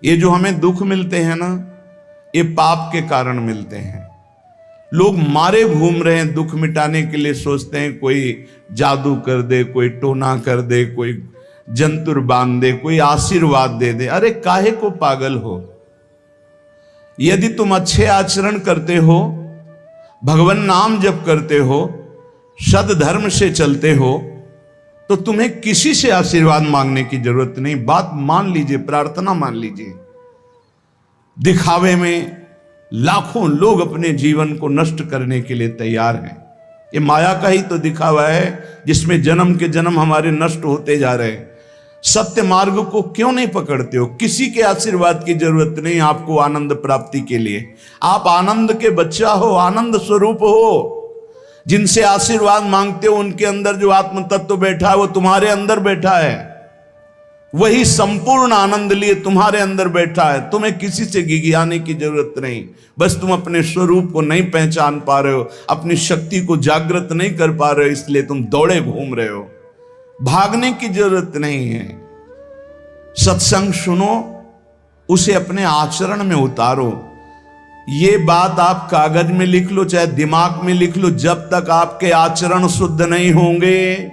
ये जो हमें दुख मिलते हैं ना, ये पाप के कारण मिलते हैं। लोग मारे घूम रहे हैं, दुख मिटाने के लिए सोचते हैं कोई जादू कर दे, कोई टोना कर दे, कोई जंतुर बांध दे, कोई आशीर्वाद दे दे। अरे काहे को पागल हो? यदि तुम अच्छे आचरण करते हो, भगवान नाम जप करते हो, सद्धर्म से चलते हो, तो तुम्हें किसी से आशीर्वाद मांगने की जरूरत नहीं। बात मान लीजिए, प्रार्थना मान लीजिए। दिखावे में लाखों लोग अपने जीवन को नष्ट करने के लिए तैयार हैं। ये माया का ही तो दिखावा है जिसमें जन्म के जन्म हमारे नष्ट होते जा रहे हैं। सत्य मार्ग को क्यों नहीं पकड़ते हो? किसी के आशीर्वाद की जरूरत नहीं आपको आनंद प्राप्ति के लिए। आप आनंद के बच्चा हो, आनंद स्वरूप हो। जिनसे आशीर्वाद मांगते हो उनके अंदर जो आत्म तत्व बैठा है वो तुम्हारे अंदर बैठा है। वही संपूर्ण आनंद लिए तुम्हारे अंदर बैठा है। तुम्हें किसी से गिगियाने की जरूरत नहीं। बस तुम अपने स्वरूप को नहीं पहचान पा रहे हो, अपनी शक्ति को जागृत नहीं कर पा रहे हो, इसलिए तुम दौड़े घूम रहे हो। भागने की जरूरत नहीं है। सत्संग सुनो, उसे अपने आचरण में उतारो। ये बात आप कागज में लिख लो, चाहे दिमाग में लिख लो। जब तक आपके आचरण शुद्ध नहीं होंगे,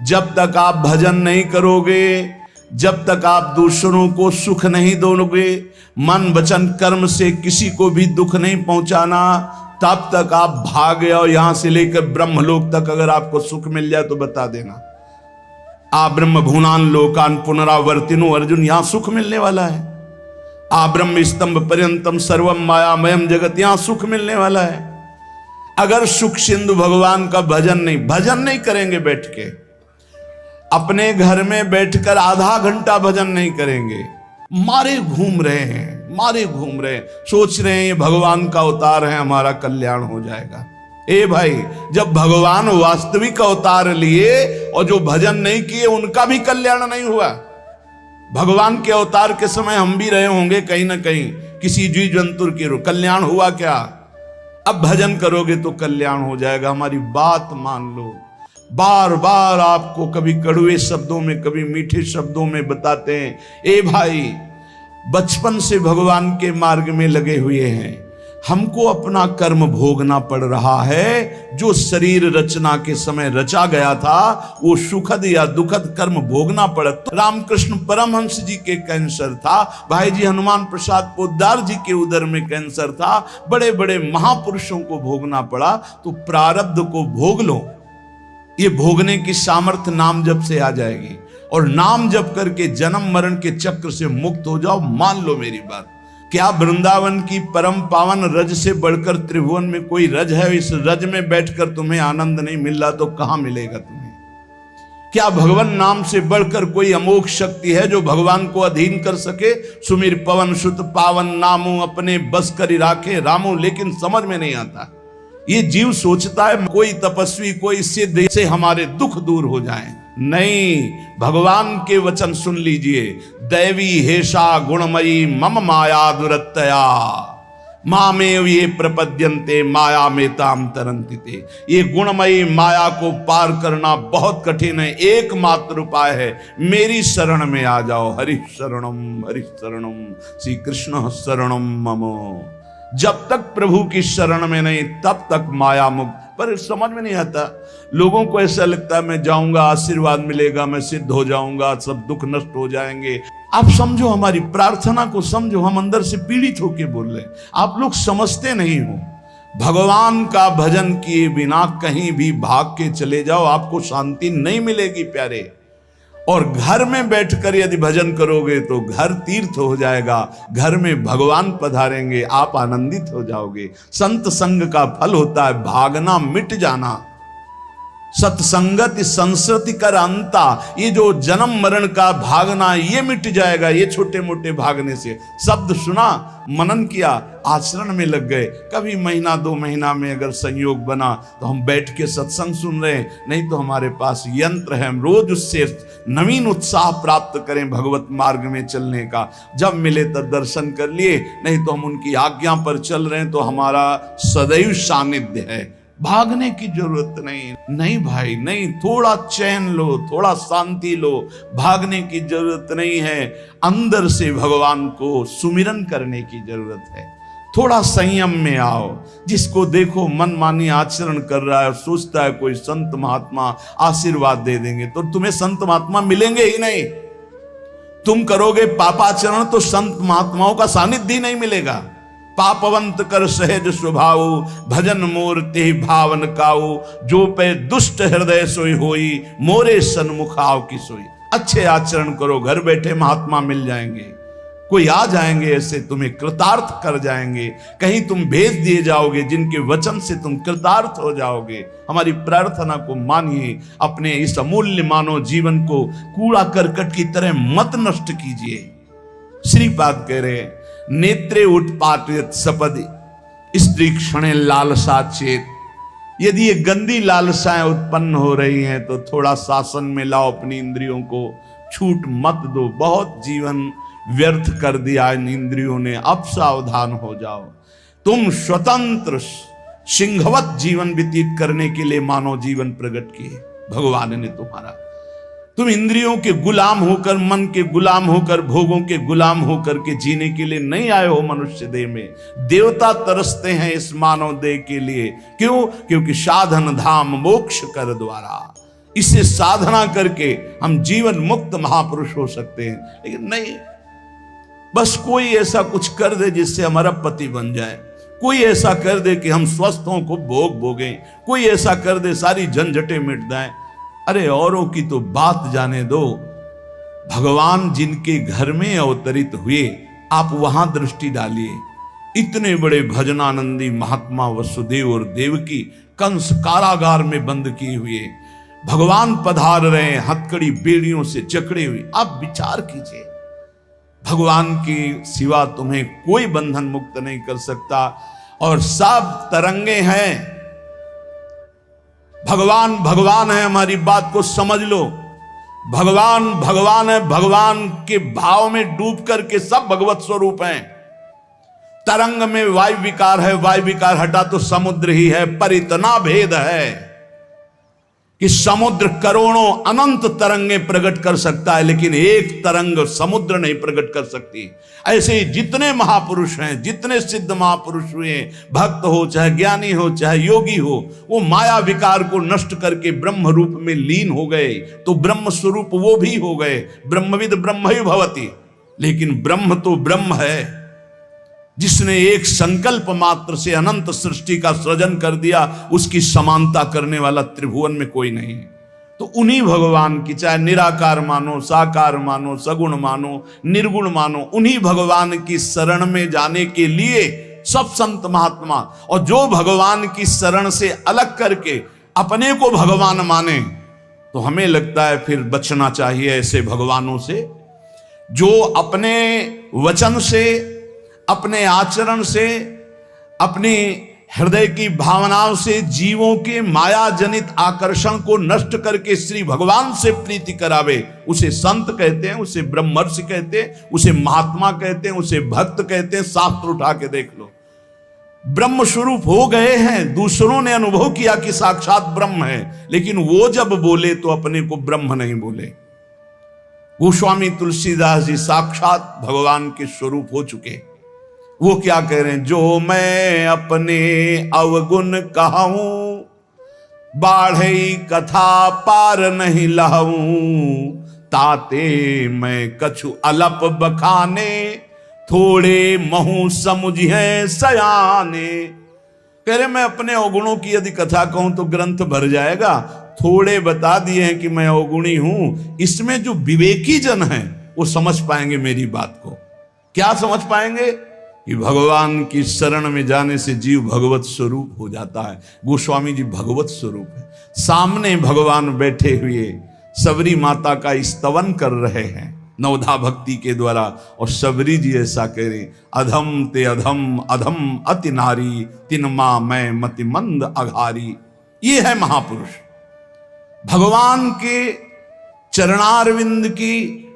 जब तक आप भजन नहीं करोगे, जब तक आप दूसरों को सुख नहीं दोगे, मन वचन कर्म से किसी को भी दुख नहीं पहुंचाना, तब तक आप भाग आओ। यहां से लेकर ब्रह्मलोक तक अगर आपको सुख मिल जाए तो बता देना। आ ब्रह्म भुवनान लोकान पुनरावर्तिनो, अर्जुन यहां सुख मिलने वाला है। आ ब्रह्म स्तंभ पर्यंतम सर्वम मायामयम जगत, यहां सुख मिलने वाला है। अगर सुख सिंधु भगवान का भजन नहीं करेंगे, बैठ के अपने घर में बैठकर आधा घंटा भजन नहीं करेंगे, मारे घूम रहे हैं, सोच रहे हैं ये भगवान का अवतार है, हमारा कल्याण हो जाएगा। ए भाई, जब भगवान वास्तविक अवतार लिए और जो भजन नहीं किए उनका भी कल्याण नहीं हुआ। भगवान के अवतार के समय हम भी रहे होंगे कहीं ना कहीं, किसी जीव जंतु के कल्याण हुआ क्या? अब भजन करोगे तो कल्याण हो जाएगा। हमारी बात मान लो। बार बार आपको कभी कड़वे शब्दों में, कभी मीठे शब्दों में बताते हैं, ए भाई बचपन से भगवान के मार्ग में लगे हुए हैं, हमको अपना कर्म भोगना पड़ रहा है। जो शरीर रचना के समय रचा गया था वो सुखद या दुखद कर्म भोगना पड़ा। तो रामकृष्ण परमहंस जी के कैंसर था, भाई जी हनुमान प्रसाद पोद्दार जी के उदर में कैंसर था, बड़े बड़े महापुरुषों को भोगना पड़ा। तो प्रारब्ध को भोग लो। ये भोगने की सामर्थ्य नाम जप से आ जाएगी, और नाम जप करके जन्म मरण के चक्र से मुक्त हो जाओ। मान लो मेरी बात। क्या वृंदावन की परम पावन रज से बढ़कर त्रिभुवन में कोई रज है? इस रज में बैठकर तुम्हें आनंद नहीं मिल रहा तो कहां मिलेगा तुम्हें? क्या भगवान नाम से बढ़कर कोई अमोघ शक्ति है जो भगवान को अधीन कर सके? सुमिर पवन सुत पावन नामू, अपने बस करी राखे रामू। लेकिन समझ में नहीं आता। ये जीव सोचता है कोई तपस्वी, कोई सिद्ध से हमारे दुख दूर हो जाएं। नहीं, भगवान के वचन सुन लीजिए। दैवी हेषा गुणमयी मम माया दुरत्तया, मामेव ये प्रपद्यन्ते माया में ताम तरन्ति। ये गुणमयी माया को पार करना बहुत कठिन है। एकमात्र उपाय है, मेरी शरण में आ जाओ। हरि शरणम श्री कृष्ण शरणम मम। जब तक प्रभु की शरण में नहीं तब तक माया मुक्त। पर समझ में नहीं आता। लोगों को ऐसा लगता है मैं जाऊंगा, आशीर्वाद मिलेगा, मैं सिद्ध हो जाऊंगा, सब दुख नष्ट हो जाएंगे। आप समझो, हमारी प्रार्थना को समझो। हम अंदर से पीड़ित होकर बोल रहे हैं, आप लोग समझते नहीं हो। भगवान का भजन किए बिना कहीं भी भाग के चले जाओ, आपको शांति नहीं मिलेगी प्यारे। और घर में बैठकर यदि भजन करोगे तो घर तीर्थ हो जाएगा। घर में भगवान पधारेंगे, आप आनंदित हो जाओगे। संत संग का फल होता है भागना, मिट जाना। सत्संगत संस्कृति कर अंता, ये जो जन्म मरण का भागना ये मिट जाएगा। ये छोटे मोटे भागने से, शब्द सुना, मनन किया, आचरण में लग गए। कभी महीना 2 महीना में अगर संयोग बना तो हम बैठ के सत्संग सुन रहे हैं, नहीं तो हमारे पास यंत्र है, हम रोज उससे नवीन उत्साह प्राप्त करें भगवत मार्ग में चलने का। जब मिले तब दर्शन कर लिए, नहीं तो हम उनकी आज्ञा पर चल रहे हैं तो हमारा सदैव सानिध्य है। भागने की जरूरत नहीं। नहीं भाई नहीं, थोड़ा चैन लो, थोड़ा शांति लो, भागने की जरूरत नहीं है। अंदर से भगवान को सुमिरन करने की जरूरत है। थोड़ा संयम में आओ। जिसको देखो मनमानी आचरण कर रहा है, सोचता है कोई संत महात्मा आशीर्वाद दे देंगे, तो तुम्हें संत महात्मा मिलेंगे ही नहीं। तुम करोगे पापाचरण तो संत महात्माओं का सानिध्य नहीं मिलेगा। पापवंत कर सहज स्वभाव, भजन मोर ते भावन काऊ, जो पे दुष्ट हृदय सोई होई, मोरे सन्मुख आओ की सोई। अच्छे आचरण करो, घर बैठे महात्मा मिल जाएंगे, कोई आ जाएंगे ऐसे तुम्हें कृतार्थ कर जाएंगे। कहीं तुम भेज दिए जाओगे जिनके वचन से तुम कृतार्थ हो जाओगे। हमारी प्रार्थना को मानिए, अपने इस अमूल्य मानव जीवन को कूड़ा करकट की तरह मत नष्ट कीजिए। श्रीपाद कह रहे, नेत्रे उत्पाटित सपदि स्त्री क्षणे लालसा चेत। यदि ये गंदी लालसाएं उत्पन्न हो रही हैं तो थोड़ा शासन में लाओ अपनी इंद्रियों को, छूट मत दो। बहुत जीवन व्यर्थ कर दिया इन इंद्रियों ने, अब सावधान हो जाओ। तुम स्वतंत्र सिंहवत जीवन व्यतीत करने के लिए मानव जीवन प्रकट किए भगवान ने तुम्हारा। तुम इंद्रियों के गुलाम होकर, मन के गुलाम होकर, भोगों के गुलाम होकर के जीने के लिए नहीं आए हो मनुष्य देह में। देवता तरसते हैं इस मानव देह के लिए। क्यों? क्योंकि साधन धाम मोक्ष कर द्वारा, इसे साधना करके हम जीवन मुक्त महापुरुष हो सकते हैं। लेकिन नहीं, बस कोई ऐसा कुछ कर दे जिससे हमारा पति बन जाए, कोई ऐसा कर दे कि हम स्वस्थों को भोग भोगें, कोई ऐसा कर दे सारी झंझटें मिट जाएं। अरे औरों की तो बात जाने दो, भगवान जिनके घर में अवतरित हुए आप वहां दृष्टि डालिए। इतने बड़े भजनानंदी महात्मा वसुदेव और देवकी कंस कारागार में बंद किए हुए भगवान पधार रहे हैं, हथकड़ी बेड़ियों से जकड़े हुए। आप विचार कीजिए, भगवान के सिवा तुम्हें कोई बंधन मुक्त नहीं कर सकता, और सब तरंगे हैं। भगवान भगवान है, हमारी बात को समझ लो। भगवान भगवान है, भगवान के भाव में डूब करके सब भगवत स्वरूप हैं। तरंग में वायु विकार है, वायु विकार हटा तो समुद्र ही है। पर इतना भेद है कि समुद्र करोड़ों अनंत तरंगे प्रकट कर सकता है, लेकिन एक तरंग समुद्र नहीं प्रकट कर सकती। ऐसे ही जितने महापुरुष हैं, जितने सिद्ध महापुरुष हुए, भक्त हो चाहे ज्ञानी हो चाहे योगी हो, वो माया विकार को नष्ट करके ब्रह्म रूप में लीन हो गए, तो ब्रह्म स्वरूप वो भी हो गए। ब्रह्मविद ब्रह्म ही भवति, लेकिन ब्रह्म तो ब्रह्म है जिसने एक संकल्प मात्र से अनंत सृष्टि का सृजन कर दिया। उसकी समानता करने वाला त्रिभुवन में कोई नहीं है। तो उन्हीं भगवान की, चाहे निराकार मानो, साकार मानो, सगुण मानो, निर्गुण मानो, उन्हीं भगवान की शरण में जाने के लिए सब संत महात्मा, और जो भगवान की शरण से अलग करके अपने को भगवान माने, तो हमें लगता है फिर बचना चाहिए ऐसे भगवानों से, जो अपने वचन से, अपने आचरण से, अपने हृदय की भावनाओं से जीवों के माया जनित आकर्षण को नष्ट करके श्री भगवान से प्रीति करावे। उसे संत कहते हैं, उसे ब्रह्मर्षि कहते हैं, उसे महात्मा कहते हैं, उसे भक्त कहते हैं। शास्त्र उठा के देख लो, ब्रह्म स्वरूप हो गए हैं। दूसरों ने अनुभव किया कि साक्षात ब्रह्म है, लेकिन वो जब बोले तो अपने को ब्रह्म नहीं बोले। गोस्वामी तुलसीदास जी साक्षात भगवान के स्वरूप हो चुके। वो क्या कह रहे हैं? जो मैं अपने अवगुण कहूं, बाढ़े कथा पार नहीं लहूं, ताते मैं कछु अलप बखाने, थोड़े महू समुझे सयाने। कह रहे मैं अपने अवगुणों की यदि कथा कहूं तो ग्रंथ भर जाएगा। थोड़े बता दिए हैं कि मैं अवगुणी हूं। इसमें जो विवेकी जन हैं वो समझ पाएंगे मेरी बात को। क्या समझ पाएंगे? कि भगवान की शरण में जाने से जीव भगवत स्वरूप हो जाता है। गोस्वामी जी भगवत स्वरूप है। सामने भगवान बैठे हुए सबरी माता का स्तवन कर रहे हैं नवधा भक्ति के द्वारा, और सबरी जी ऐसा कह रहे, अधम ते अधम अधम अति नारी, तिनमा मैं मति मंद अघारी। ये है महापुरुष। भगवान के चरणारविंद की,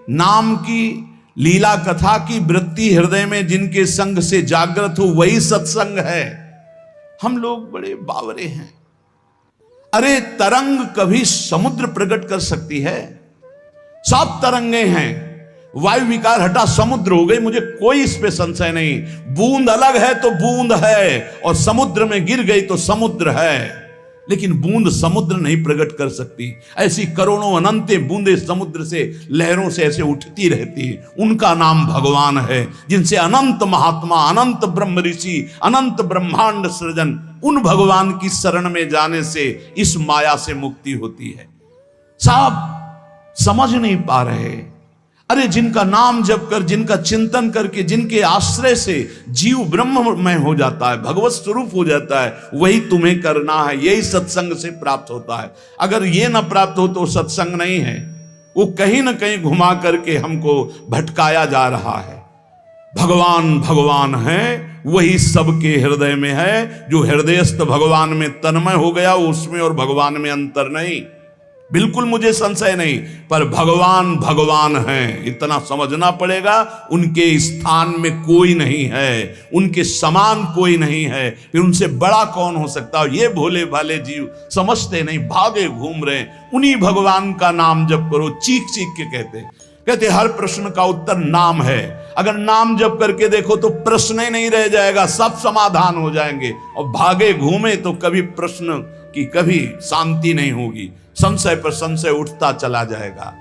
नाम की, लीला कथा की वृत्ति हृदय में जिनके संग से जागृत हो, वही सत्संग है। हम लोग बड़े बावरे हैं, अरे तरंग कभी समुद्र प्रकट कर सकती है? सब तरंगे हैं, वायु विकार हटा समुद्र हो गई, मुझे कोई इस पे संशय नहीं। बूंद अलग है तो बूंद है, और समुद्र में गिर गई तो समुद्र है, लेकिन बूंद समुद्र नहीं प्रकट कर सकती। ऐसी करोड़ों अनंत बूंदे समुद्र से लहरों से ऐसे उठती रहती है, उनका नाम भगवान है, जिनसे अनंत महात्मा, अनंत ब्रह्म ऋषि, अनंत ब्रह्मांड सृजन, उन भगवान की शरण में जाने से इस माया से मुक्ति होती है। साहब समझ नहीं पा रहे। अरे जिनका नाम जप कर, जिनका चिंतन करके, जिनके आश्रय से जीव ब्रह्ममय हो जाता है, भगवत स्वरूप हो जाता है, वही तुम्हें करना है। यही सत्संग से प्राप्त होता है। अगर ये ना प्राप्त हो तो सत्संग नहीं है, वो कहीं ना कहीं घुमा करके हमको भटकाया जा रहा है। भगवान भगवान है, वही सबके हृदय में है। जो हृदयस्थ भगवान में तन्मय हो गया, उसमें और भगवान में अंतर नहीं, बिल्कुल मुझे संशय नहीं। पर भगवान भगवान हैं, इतना समझना पड़ेगा। उनके स्थान में कोई नहीं है, उनके समान कोई नहीं है, फिर उनसे बड़ा कौन हो सकता है? ये भोले भाले जीव समझते नहीं, भागे घूम रहे। उन्हीं भगवान का नाम जप करो, चीख चीख के कहते हर प्रश्न का उत्तर नाम है। अगर नाम जप करके देखो तो प्रश्न ही नहीं रह जाएगा, सब समाधान हो जाएंगे। और भागे घूमे तो कभी प्रश्न की कभी शांति नहीं होगी, संशय पर संशय उठता चला जाएगा।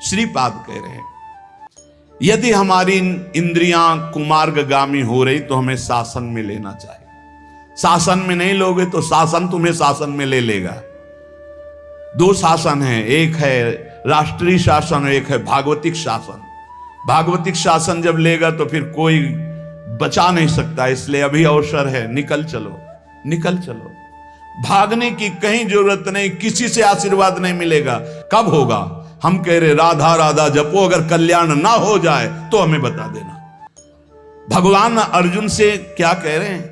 श्रीपाद कह रहे हैं, यदि हमारी इंद्रियां कुमार्गगामी हो रही तो हमें शासन में लेना चाहिए। शासन में नहीं लोगे तो शासन तुम्हें शासन में ले लेगा। दो शासन है, एक है राष्ट्रीय शासन, एक है भागवतिक शासन। भागवतिक शासन जब लेगा तो फिर कोई बचा नहीं सकता, इसलिए अभी अवसर है, निकल चलो, निकल चलो। भागने की कहीं जरूरत नहीं, किसी से आशीर्वाद नहीं मिलेगा। कब होगा? हम कह रहे राधा राधा जपो, अगर कल्याण ना हो जाए तो हमें बता देना। भगवान अर्जुन से क्या कह रहे हैं?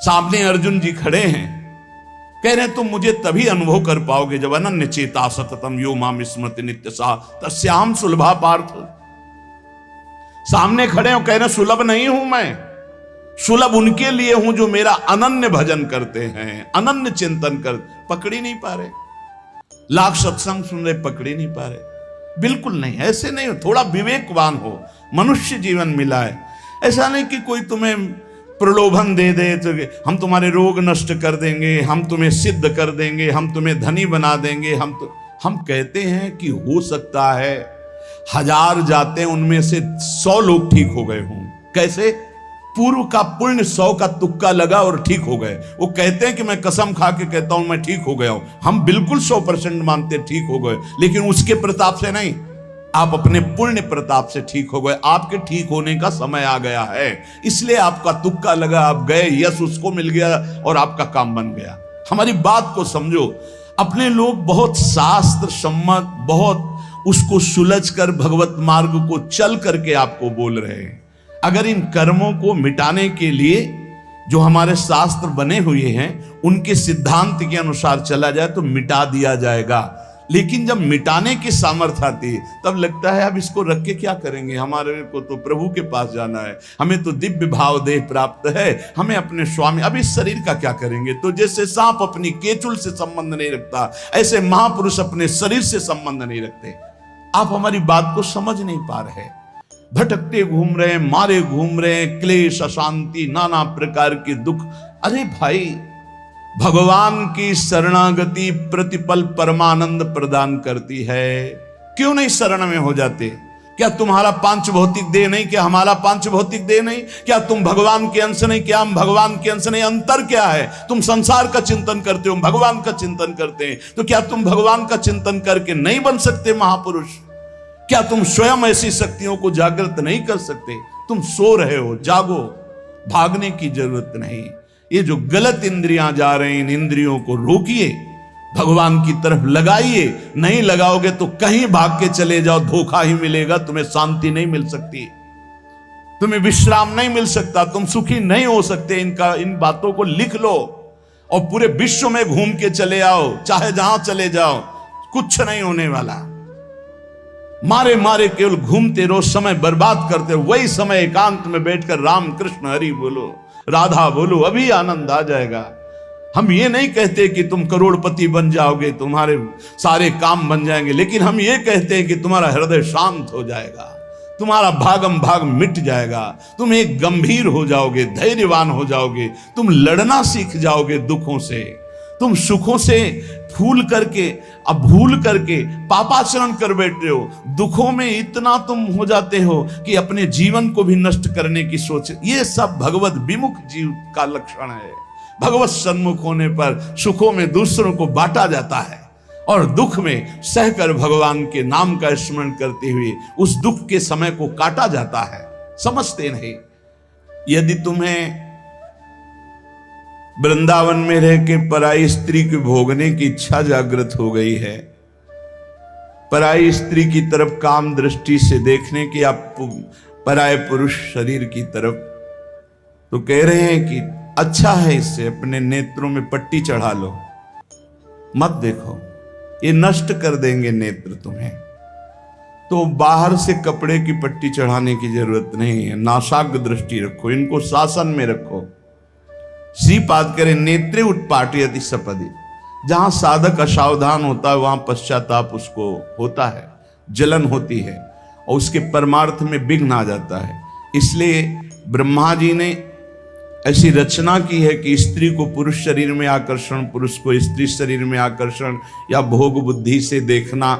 सामने अर्जुन जी खड़े हैं, कह रहे हैं तुम मुझे तभी अनुभव कर पाओगे जब अनन्य चेता सततम यो माम स्मृति नित्य सा तस्याम सुलभा पार्थ। सामने खड़े हो, कह रहे सुलभ नहीं हूं मैं, सुलभ उनके लिए हूं जो मेरा अनन्य भजन करते हैं, अनन्य चिंतन कर। पकड़ ही नहीं पा रहे, लाख सत्संग सुन रहे, पकड़ ही नहीं पा रहे। बिल्कुल नहीं, ऐसे नहीं हो। थोड़ा विवेकवान हो, मनुष्य जीवन मिला है। ऐसा नहीं कि कोई तुम्हें प्रलोभन दे दे तो हम तुम्हारे रोग नष्ट कर देंगे, हम तुम्हें सिद्ध कर देंगे, हम तुम्हें धनी बना देंगे। हम कहते हैं कि हो सकता है 1000 जाते उनमें से 100 लोग ठीक हो गए हों। कैसे? पूर्व का पुण्य 100 का तुक्का लगा और ठीक हो गए। वो कहते हैं कि मैं कसम खा के कहता हूं मैं ठीक हो गया हूं। हम बिल्कुल 100% मानते ठीक हो गए, लेकिन उसके प्रताप से नहीं, आप अपने पुण्य प्रताप से ठीक हो गए। आपके ठीक होने का समय आ गया है, इसलिए आपका तुक्का लगा, आप गए, यश उसको मिल गया और आपका काम बन गया। हमारी बात को समझो। अपने लोग बहुत शास्त्र सम्मत, बहुत उसको सुलझ कर भगवत मार्ग को चल करके आपको बोल रहे हैं। अगर इन कर्मों को मिटाने के लिए जो हमारे शास्त्र बने हुए हैं उनके सिद्धांत के अनुसार चला जाए तो मिटा दिया जाएगा। लेकिन जब मिटाने की सामर्थ्य आती है तब लगता है अब इसको रख के क्या करेंगे, हमारे को तो प्रभु के पास जाना है, हमें तो दिव्य भाव देह प्राप्त है, हमें अपने स्वामी, अब इस शरीर का क्या करेंगे। तो जैसे सांप अपनी केचुल से संबंध नहीं रखता, ऐसे महापुरुष अपने शरीर से संबंध नहीं रखते। आप हमारी बात को समझ नहीं पा रहे, भटकते घूम रहे हैं, मारे घूम रहे हैं, क्लेश, अशांति, नाना प्रकार के दुख। अरे भाई, भगवान की शरणागति प्रतिपल परमानंद प्रदान करती है। क्यों नहीं शरण में हो जाते? क्या तुम्हारा पांच भौतिक देह नहीं? क्या हमारा पांच भौतिक देह नहीं? क्या तुम भगवान के अंश नहीं? क्या हम भगवान के अंश नहीं? अंतर क्या है? तुम संसार का चिंतन करते हो, भगवान का चिंतन करते हैं, तो क्या तुम भगवान का चिंतन करके नहीं बन सकते महापुरुष? क्या तुम स्वयं ऐसी शक्तियों को जागृत नहीं कर सकते? तुम सो रहे हो, जागो, भागने की जरूरत नहीं। ये जो गलत इंद्रियां जा रही हैं, इन इंद्रियों को रोकिए, भगवान की तरफ लगाइए। नहीं लगाओगे तो कहीं भाग के चले जाओ, धोखा ही मिलेगा, तुम्हें शांति नहीं मिल सकती, तुम्हें विश्राम नहीं मिल सकता, तुम सुखी नहीं हो सकते। इन बातों को लिख लो और पूरे विश्व में घूम के चले आओ, चाहे जहां चले जाओ, कुछ नहीं होने वाला। मारे मारे केवल घूमते रहो, समय बर्बाद करते रहो। वही समय एकांत में बैठकर राम कृष्ण हरि बोलो, राधा बोलो, अभी आनंद आ जाएगा। हम ये नहीं कहते कि तुम करोड़पति बन जाओगे, तुम्हारे सारे काम बन जाएंगे, लेकिन हम ये कहते हैं कि तुम्हारा हृदय शांत हो जाएगा, तुम्हारा भागम भाग मिट जाएगा, तुम एक गंभीर हो जाओगे, धैर्यवान हो जाओगे, तुम लड़ना सीख जाओगे दुखों से, तुम सुखों से भूल करके पापाचरण कर बैठे हो, दुखों में इतना तुम हो जाते हो कि अपने जीवन को भी नष्ट करने की सोच। ये सब भगवत विमुख जीव का लक्षण है। भगवत सन्मुख होने पर सुखों में दूसरों को बांटा जाता है और दुख में सहकर भगवान के नाम का स्मरण करते हुए उस दुख के समय को काटा जाता है। समझते नहीं। यदि तुम्हें वृंदावन में रह के पराई स्त्री को भोगने की इच्छा जागृत हो गई है, पराई स्त्री की तरफ काम दृष्टि से देखने की, आप पराय पुरुष शरीर की तरफ, तो कह रहे हैं कि अच्छा है, इससे अपने नेत्रों में पट्टी चढ़ा लो, मत देखो, ये नष्ट कर देंगे नेत्र तुम्हें। तो बाहर से कपड़े की पट्टी चढ़ाने की जरूरत नहीं है, नासाग्र दृष्टि रखो, इनको शासन में रखो। श्रीपाद करें नेत्रे उत्पाटयति सपदि, जहां साधक असावधान होता है वहां पश्चाताप उसको होता है, जलन होती है और उसके परमार्थ में विघ्न आ जाता है। इसलिए ब्रह्मा जी ने ऐसी रचना की है कि स्त्री को पुरुष शरीर में आकर्षण, पुरुष को स्त्री शरीर में आकर्षण या भोग बुद्धि से देखना,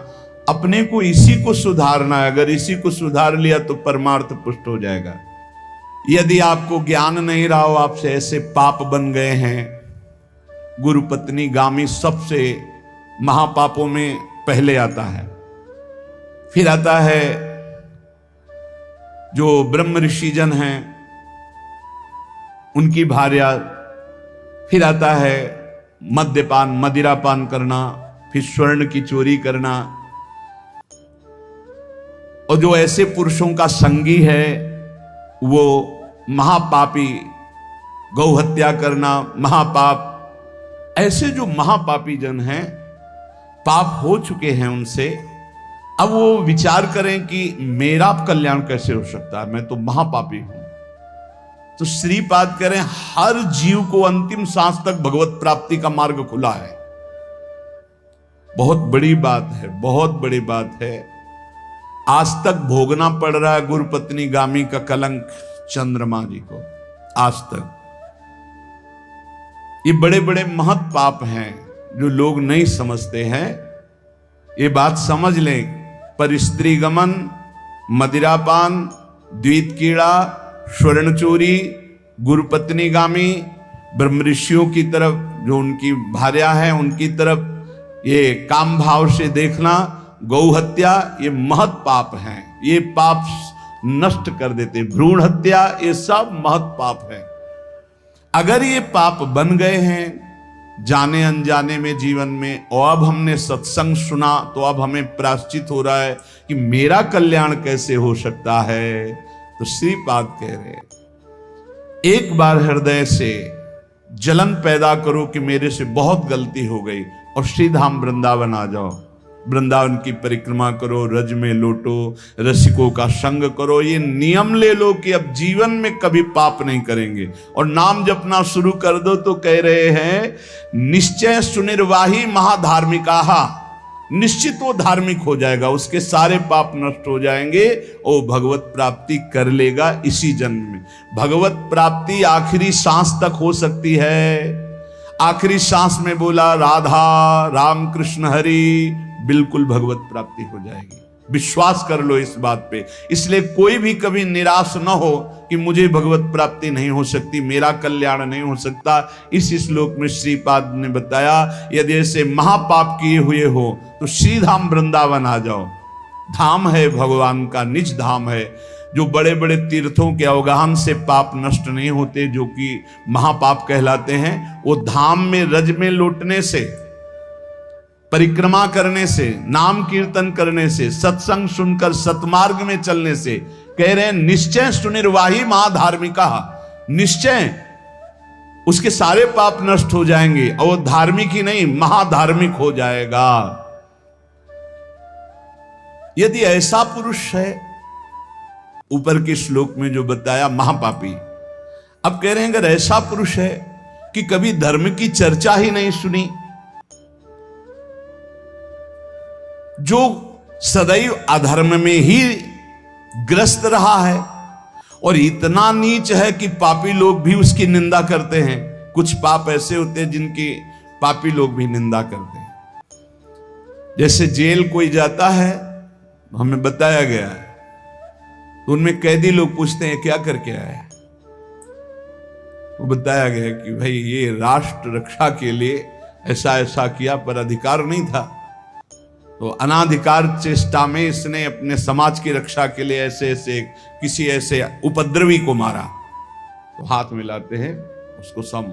अपने को इसी को सुधारना है। अगर इसी को सुधार लिया तो परमार्थ पुष्ट हो जाएगा। यदि आपको ज्ञान नहीं रहा हो, आपसे ऐसे पाप बन गए हैं, गुरु पत्नी गामी सबसे महापापों में पहले आता है, फिर आता है जो ब्रह्म ऋषिजन हैं उनकी भार्या, फिर आता है मद्यपान, मदिरापान करना, फिर स्वर्ण की चोरी करना, और जो ऐसे पुरुषों का संगी है वो महापापी, गौ हत्या करना महापाप। ऐसे जो महापापी जन हैं, पाप हो चुके हैं उनसे, अब वो विचार करें कि मेरा कल्याण कैसे हो सकता है, मैं तो महापापी हूं। तो श्रीपाद करें हर जीव को अंतिम सांस तक भगवत प्राप्ति का मार्ग खुला है। बहुत बड़ी बात है, बहुत बड़ी बात है। आज तक भोगना पड़ रहा है गुरु पत्नी गामी का कलंक चंद्रमा जी को, आज तक। ये बड़े बड़े महत पाप हैं जो लोग नहीं समझते हैं। ये बात समझ लें, पर स्त्री गमन, मदिरापान, द्वैत कीड़ा, स्वर्ण चोरी, गुरुपत्नी गामी, ब्रह्म ऋषियों की तरफ जो उनकी भार्या है उनकी तरफ ये काम भाव से देखना, गौ हत्या, ये महत पाप हैं। ये पाप नष्ट कर देते। भ्रूण हत्या, ये सब महत पाप है। अगर ये पाप बन गए हैं जाने अनजाने में जीवन में, और अब हमने सत्संग सुना तो अब हमें प्रायश्चित हो रहा है कि मेरा कल्याण कैसे हो सकता है। तो श्रीपाद कह रहे हैं, एक बार हृदय से जलन पैदा करो कि मेरे से बहुत गलती हो गई, और श्रीधाम वृंदावन आ जाओ। वृंदावन की परिक्रमा करो, रज में लौटो, रसिकों का संग करो। ये नियम ले लो कि अब जीवन में कभी पाप नहीं करेंगे, और नाम जपना शुरू कर दो। तो कह रहे हैं निश्चय सुनिर्वाही महाधार्मिका, निश्चित वो धार्मिक हो जाएगा, उसके सारे पाप नष्ट हो जाएंगे और भगवत प्राप्ति कर लेगा इसी जन्म में। भगवत प्राप्ति आखिरी सांस तक हो सकती है। आखिरी सांस में बोला राधा राम कृष्ण हरि, बिल्कुल भगवत प्राप्ति हो जाएगी। विश्वास कर लो इस बात पे। इसलिए कोई भी कभी निराश न हो कि मुझे भगवत प्राप्ति नहीं हो सकती, मेरा कल्याण नहीं हो सकता। इस श्लोक में श्रीपाद ने बताया, यदि ऐसे महापाप किए हुए हो तो श्रीधाम वृंदावन आ जाओ। धाम है भगवान का, निज धाम है। जो बड़े बड़े तीर्थों के अवगाहन से पाप नष्ट नहीं होते, जो कि महापाप कहलाते हैं, वो धाम में रज में लौटने से, परिक्रमा करने से, नाम कीर्तन करने से, सत्संग सुनकर सतमार्ग में चलने से, कह रहे हैं निश्चय सुनिर्वाही महाधार्मिका, निश्चय उसके सारे पाप नष्ट हो जाएंगे और वो धार्मिक ही नहीं महाधार्मिक हो जाएगा। यदि ऐसा पुरुष है, ऊपर के श्लोक में जो बताया महापापी, अब कह रहे हैं अगर ऐसा पुरुष है कि कभी धर्म की चर्चा ही नहीं सुनी। जो सदैव अधर्म में ही ग्रस्त रहा है और इतना नीच है कि पापी लोग भी उसकी निंदा करते हैं। कुछ पाप ऐसे होते हैं जिनकी पापी लोग भी निंदा करते हैं। जैसे जेल कोई जाता है, हमें बताया गया है, तो उनमें कैदी लोग पूछते हैं क्या करके आया। वो बताया गया कि भाई ये राष्ट्र रक्षा के लिए ऐसा ऐसा किया, पर अधिकार नहीं था, तो अनाधिकार चेष्टा में इसने अपने समाज की रक्षा के लिए ऐसे ऐसे किसी ऐसे उपद्रवी को मारा। तो हाथ मिलाते हैं उसको सम।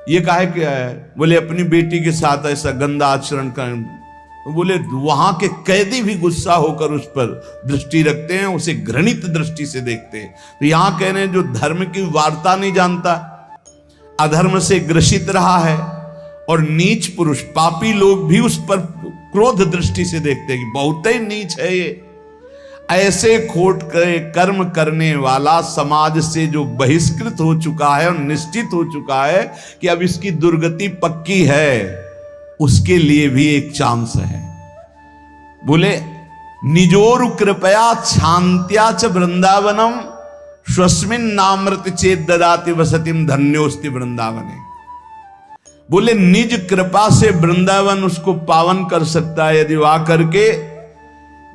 ये काहे क्या है? बोले अपनी बेटी के साथ ऐसा गंदा आचरण कर। तो बोले वहां के कैदी भी गुस्सा होकर उस पर दृष्टि रखते हैं, उसे घृणित दृष्टि से देखते हैं। तो यहां कह रहे हैं जो धर्म की वार्ता नहीं जानता, अधर्म से ग्रसित रहा है, और नीच पुरुष पापी लोग भी उस पर क्रोध दृष्टि से देखते हैं कि बहुत ही नीच है ये। ऐसे खोट कर्म करने वाला समाज से जो बहिष्कृत हो चुका है और निश्चित हो चुका है कि अब इसकी दुर्गति पक्की है, उसके लिए भी एक चांस है। बोले निजोरु कृपया शांत्या च वृंदावनम स्वस्मिन नामृत चेत ददाति वसतिम धन्योस्ति वृंदावने। बोले निज कृपा से वृंदावन उसको पावन कर सकता है यदि वह करके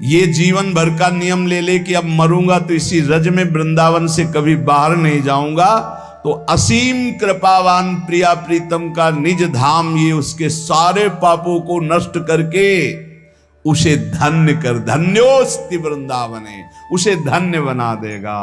ये जीवन भर का नियम ले ले कि अब मरूंगा तो इसी रज में वृंदावन से कभी बाहर नहीं जाऊंगा, तो असीम कृपावान प्रिया प्रीतम का निज धाम ये उसके सारे पापों को नष्ट करके उसे धन्य कर, धन्योस्ति वृंदावने, उसे धन्य बना देगा।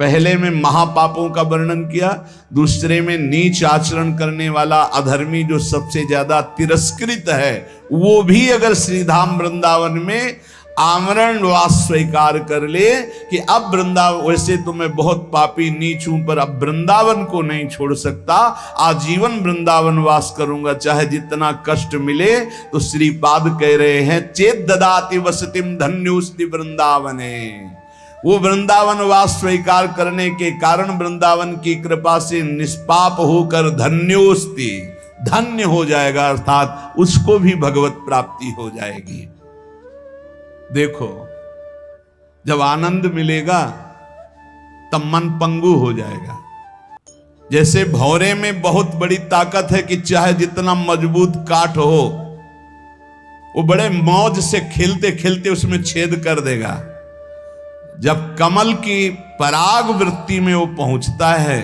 पहले में महापापों का वर्णन किया, दूसरे में नीच आचरण करने वाला अधर्मी जो सबसे ज्यादा तिरस्कृत है, वो भी अगर श्रीधाम वृंदावन में आमरण वास स्वीकार कर ले कि अब वृंदावन, वैसे तो मैं बहुत पापी नीच हूं पर अब वृंदावन को नहीं छोड़ सकता, आजीवन वृंदावन वास करूंगा चाहे जितना कष्ट मिले, तो श्रीपाद कह रहे हैं चेत ददाति वसतिम धन्योस्ति वृंदावने। वो वृंदावन वास स्वीकार करने के कारण वृंदावन की कृपा से निष्पाप होकर धन्योस्ति, धन्य हो जाएगा, अर्थात उसको भी भगवत प्राप्ति हो जाएगी। देखो जब आनंद मिलेगा तब मन पंगु हो जाएगा। जैसे भौरे में बहुत बड़ी ताकत है कि चाहे जितना मजबूत काठ हो वो बड़े मौज से खेलते खेलते उसमें छेद कर देगा। जब कमल की पराग वृत्ति में वो पहुंचता है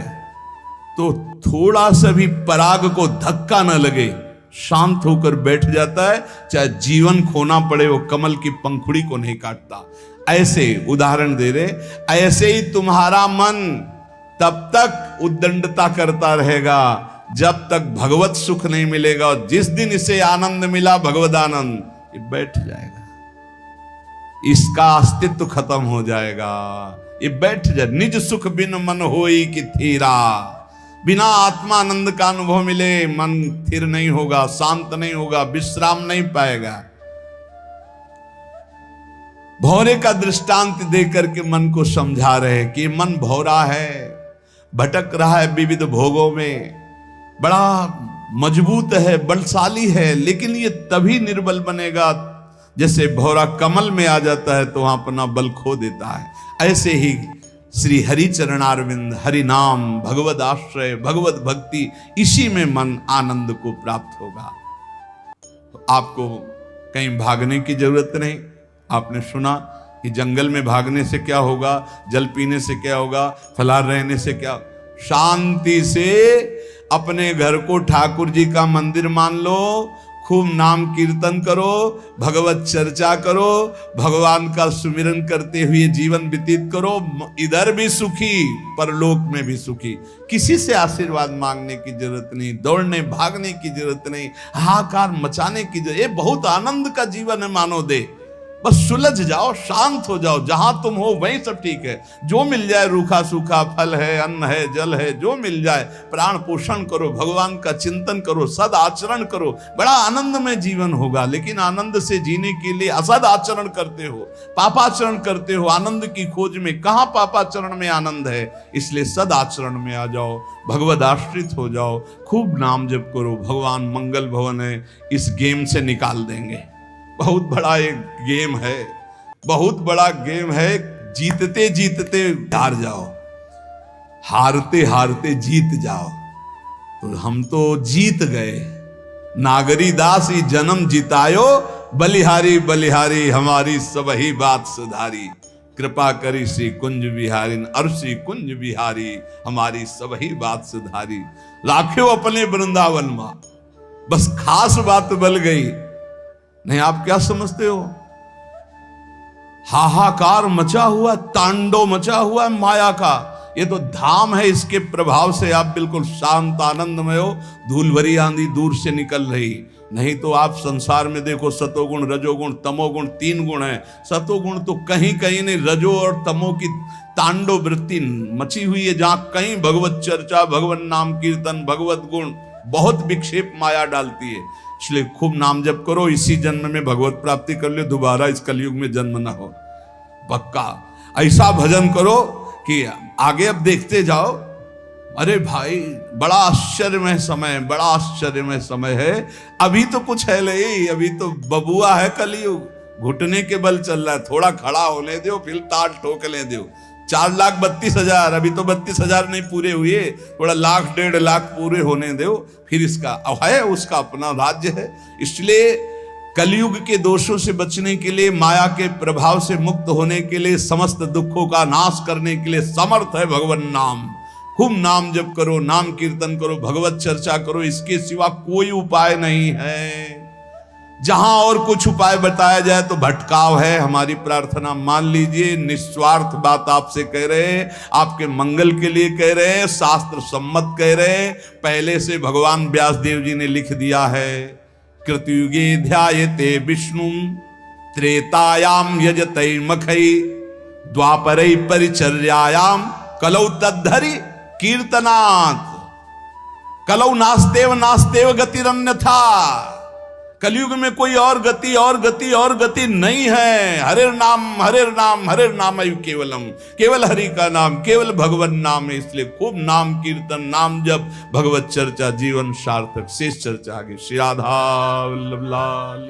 तो थोड़ा सा भी पराग को धक्का न लगे, शांत होकर बैठ जाता है, चाहे जीवन खोना पड़े वो कमल की पंखुड़ी को नहीं काटता। ऐसे उदाहरण दे रहे, ऐसे ही तुम्हारा मन तब तक उद्दंडता करता रहेगा जब तक भगवत सुख नहीं मिलेगा, और जिस दिन इसे आनंद मिला भगवद आनंद, ये बैठ जाएगा, इसका अस्तित्व खत्म हो जाएगा, ये बैठ जाए। निज सुख बिन मन होई कि थीरा, बिना आत्मानंद का अनुभव मिले मन स्थिर नहीं होगा, शांत नहीं होगा, विश्राम नहीं पाएगा। भौरे का दृष्टांत देकर के मन को समझा रहे कि मन भौरा है, भटक रहा है विविध भोगों में, बड़ा मजबूत है, बलशाली है, लेकिन ये तभी निर्बल बनेगा जैसे भौरा कमल में आ जाता है तो वहां अपना बल खो देता है। ऐसे ही श्री हरि चरणारविंद, हरि नाम, भगवद आश्रय, भगवत भक्ति, इसी में मन आनंद को प्राप्त होगा। तो आपको कहीं भागने की जरूरत नहीं। आपने सुना कि जंगल में भागने से क्या होगा, जल पीने से क्या होगा, फलाहार रहने से क्या, शांति से अपने घर को ठाकुर जी का मंदिर मान लो, खूब नाम कीर्तन करो, भगवत चर्चा करो, भगवान का सुमिरन करते हुए जीवन व्यतीत करो, इधर भी सुखी परलोक में भी सुखी। किसी से आशीर्वाद मांगने की जरूरत नहीं, दौड़ने भागने की जरूरत नहीं, हाहाकार मचाने की जरूरत। ये बहुत आनंद का जीवन है मानो दे। बस सुलझ जाओ, शांत हो जाओ, जहां तुम हो वहीं सब ठीक है। जो मिल जाए, रूखा सूखा फल है, अन्न है, जल है, जो मिल जाए, प्राण पोषण करो, भगवान का चिंतन करो, सद आचरण करो, बड़ा आनंद में जीवन होगा। लेकिन आनंद से जीने के लिए असद आचरण करते हो, पापाचरण करते हो, आनंद की खोज में। कहां पापाचरण में आनंद है? इसलिए सद आचरण में आ जाओ, भगवद आश्रित हो जाओ, खूब नाम जप करो। भगवान मंगल भवन है, इस गेम से निकाल देंगे। बहुत बड़ा एक गेम है, बहुत बड़ा गेम है। जीतते जीतते हार जाओ, हारते हारते जीत जाओ। तो हम तो जीत गए। नागरी दास ही जन्म जितायो, बलिहारी बलिहारी हमारी सबही बात सुधारी। कृपा करी श्री कुंज बिहारी, अरसी कुंज बिहारी हमारी सबही बात सुधारी। राख्यो अपने वृंदावन मां, बस खास बात बल गई। नहीं, आप क्या समझते हो? हाहाकार मचा हुआ, तांडव मचा हुआ है माया का। ये तो धाम है, इसके प्रभाव से आप बिल्कुल शांत आनंदमय हो। धूल भरी आंधी दूर से निकल रही। नहीं तो आप संसार में देखो, सतोगुण रजोगुण तमोगुण 3 गुण है। सतोगुण तो कहीं कहीं नहीं, रजो और तमो की तांडव वृत्ति मची हुई है। जहां कहीं भगवत चर्चा, भगवत नाम कीर्तन, भगवत गुण, बहुत विक्षेप माया डालती है। इसलिए खूब नाम जप करो, इसी जन्म में भगवत प्राप्ति कर लो, दोबारा इस कलयुग में जन्म ना हो। पक्का ऐसा भजन करो कि आगे अब देखते जाओ। अरे भाई, बड़ा आश्चर्यमय समय, बड़ा आश्चर्यमय समय है। अभी तो कुछ है नहीं, अभी तो बबुआ है कलयुग, घुटने के बल चल रहा है। थोड़ा खड़ा होने दो, फिर ताल ठोकने दो। 4,32,000, अभी तो 32,000 नहीं पूरे हुए, थोड़ा 1,00,000 1,50,000 पूरे होने दो, फिर इसका है, उसका अपना राज्य है। इसलिए कलयुग के दोषों से बचने के लिए, माया के प्रभाव से मुक्त होने के लिए, समस्त दुखों का नाश करने के लिए समर्थ है भगवान नाम। खूब नाम जप करो, नाम कीर्तन करो, भगवत चर्चा करो, इसके सिवा कोई उपाय नहीं है। जहां और कुछ उपाय बताया जाए तो भटकाव है। हमारी प्रार्थना मान लीजिए, निस्वार्थ बात आपसे कह रहे हैं, आपके मंगल के लिए कह रहे हैं, शास्त्र सम्मत कह रहे हैं। पहले से भगवान व्यासदेव जी ने लिख दिया है, कृतयुगे ध्यायते विष्णु त्रेतायाम यजते मखई द्वापरै परिचर्यायाम कलौ तद्धरि कीर्तनात्। कलौ नास्तेव नास्तेव गतिरन्यथा। कलयुग में कोई और गति और गति और गति नहीं है। हरे नाम हरे नाम हरे नाम केवलम, केवल हरि का नाम, केवल भगवत नाम है। इसलिए खूब नाम कीर्तन, नाम जप, भगवत चर्चा, जीवन सार्थक। शेष चर्चा आगे। श्री राधा वल्लभ लाल।